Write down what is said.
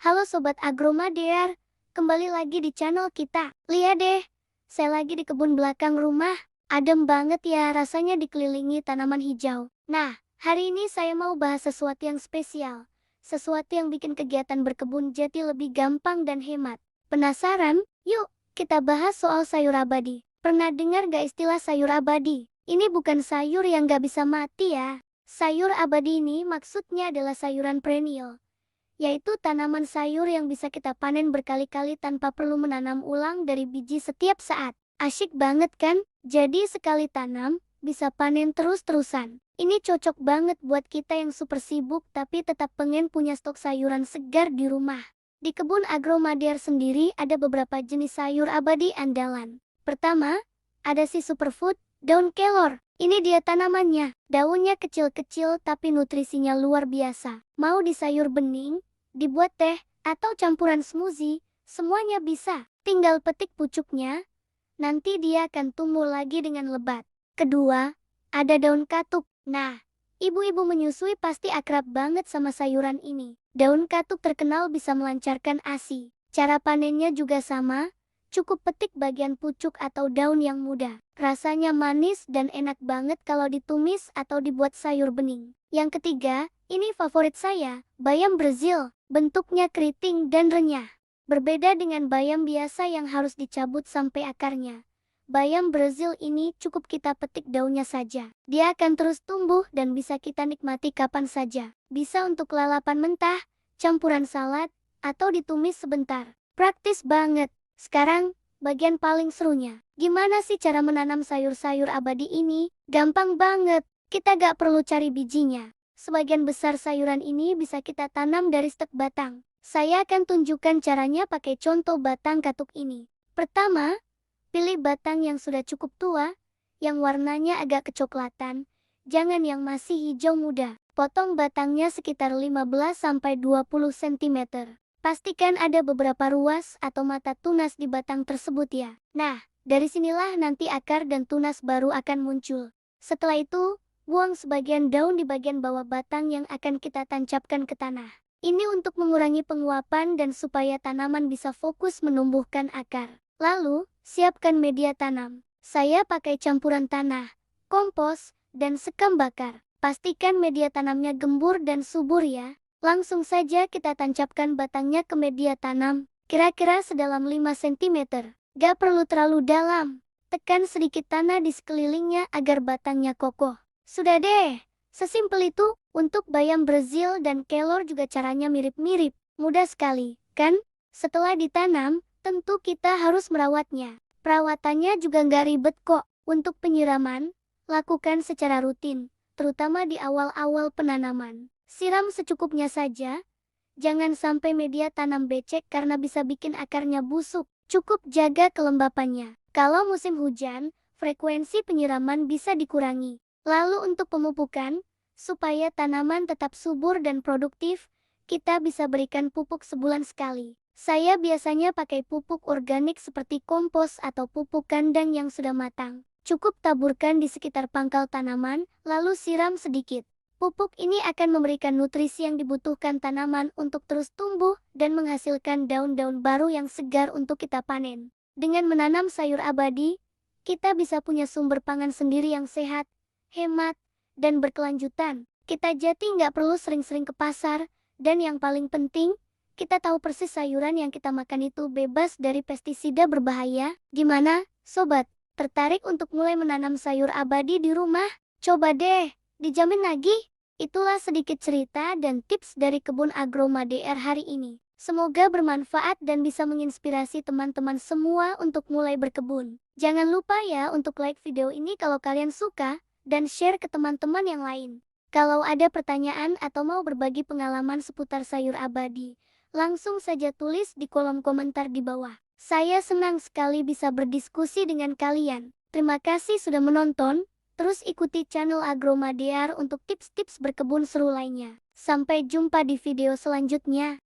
Halo Sobat Agromadear, kembali lagi di channel kita. Lihat deh, saya lagi di kebun belakang rumah. Adem banget ya rasanya dikelilingi tanaman hijau. Nah, hari ini saya mau bahas sesuatu yang spesial. Sesuatu yang bikin kegiatan berkebun jadi lebih gampang dan hemat. Penasaran? Yuk, kita bahas soal sayur abadi. Pernah dengar gak istilah sayur abadi? Ini bukan sayur yang gak bisa mati ya. Sayur abadi ini maksudnya adalah sayuran perennial, yaitu tanaman sayur yang bisa kita panen berkali-kali tanpa perlu menanam ulang dari biji setiap saat. Asyik banget kan? Jadi sekali tanam, bisa panen terus-terusan. Ini cocok banget buat kita yang super sibuk tapi tetap pengen punya stok sayuran segar di rumah. Di kebun Agromadear sendiri ada beberapa jenis sayur abadi andalan. Pertama, ada si superfood, daun kelor. Ini dia tanamannya. Daunnya kecil-kecil tapi nutrisinya luar biasa. Mau di sayur bening, dibuat teh, atau campuran smoothie, semuanya bisa. Tinggal petik pucuknya, nanti dia akan tumbuh lagi dengan lebat. Kedua, ada daun katuk. Nah, ibu-ibu menyusui pasti akrab banget sama sayuran ini. Daun katuk terkenal bisa melancarkan ASI. Cara panennya juga sama, cukup petik bagian pucuk atau daun yang muda. Rasanya manis dan enak banget kalau ditumis atau dibuat sayur bening. Yang ketiga, ini favorit saya, bayam Brazil. Bentuknya keriting dan renyah. Berbeda dengan bayam biasa yang harus dicabut sampai akarnya. Bayam Brazil ini cukup kita petik daunnya saja. Dia akan terus tumbuh dan bisa kita nikmati kapan saja. Bisa untuk lalapan mentah, campuran salad, atau ditumis sebentar. Praktis banget. Sekarang, bagian paling serunya. Gimana sih cara menanam sayur-sayur abadi ini? Gampang banget. Kita gak perlu cari bijinya. Sebagian besar sayuran ini bisa kita tanam dari stek batang. Saya akan tunjukkan caranya pakai contoh batang katuk ini. Pertama, pilih batang yang sudah cukup tua, yang warnanya agak kecoklatan. Jangan yang masih hijau muda. Potong batangnya sekitar 15-20 cm. Pastikan ada beberapa ruas atau mata tunas di batang tersebut ya. Nah, dari sinilah nanti akar dan tunas baru akan muncul. Setelah itu, buang sebagian daun di bagian bawah batang yang akan kita tancapkan ke tanah. Ini untuk mengurangi penguapan dan supaya tanaman bisa fokus menumbuhkan akar. Lalu, siapkan media tanam. Saya pakai campuran tanah, kompos, dan sekam bakar. Pastikan media tanamnya gembur dan subur ya. Langsung saja kita tancapkan batangnya ke media tanam, kira-kira sedalam 5 cm. Gak perlu terlalu dalam. Tekan sedikit tanah di sekelilingnya agar batangnya kokoh. Sudah deh, sesimpel itu. Untuk bayam Brazil dan kelor juga caranya mirip-mirip. Mudah sekali, kan? Setelah ditanam, tentu kita harus merawatnya. Perawatannya juga nggak ribet kok. Untuk penyiraman, lakukan secara rutin, terutama di awal-awal penanaman. Siram secukupnya saja. Jangan sampai media tanam becek karena bisa bikin akarnya busuk. Cukup jaga kelembapannya. Kalau musim hujan, frekuensi penyiraman bisa dikurangi. Lalu untuk pemupukan, supaya tanaman tetap subur dan produktif, kita bisa berikan pupuk sebulan sekali. Saya biasanya pakai pupuk organik seperti kompos atau pupuk kandang yang sudah matang. Cukup taburkan di sekitar pangkal tanaman, lalu siram sedikit. Pupuk ini akan memberikan nutrisi yang dibutuhkan tanaman untuk terus tumbuh dan menghasilkan daun-daun baru yang segar untuk kita panen. Dengan menanam sayur abadi, kita bisa punya sumber pangan sendiri yang sehat, hemat, dan berkelanjutan. Kita jadi nggak perlu sering-sering ke pasar, dan yang paling penting, kita tahu persis sayuran yang kita makan itu bebas dari pestisida berbahaya. Gimana, sobat? Tertarik untuk mulai menanam sayur abadi di rumah? Coba deh, dijamin lagi. Itulah sedikit cerita dan tips dari kebun Agromadear hari ini. Semoga bermanfaat dan bisa menginspirasi teman-teman semua untuk mulai berkebun. Jangan lupa ya untuk like video ini kalau kalian suka, dan share ke teman-teman yang lain. Kalau ada pertanyaan atau mau berbagi pengalaman seputar sayur abadi, langsung saja tulis di kolom komentar di bawah. Saya senang sekali bisa berdiskusi dengan kalian. Terima kasih sudah menonton. Terus ikuti channel Agromadear untuk tips-tips berkebun seru lainnya. Sampai jumpa di video selanjutnya.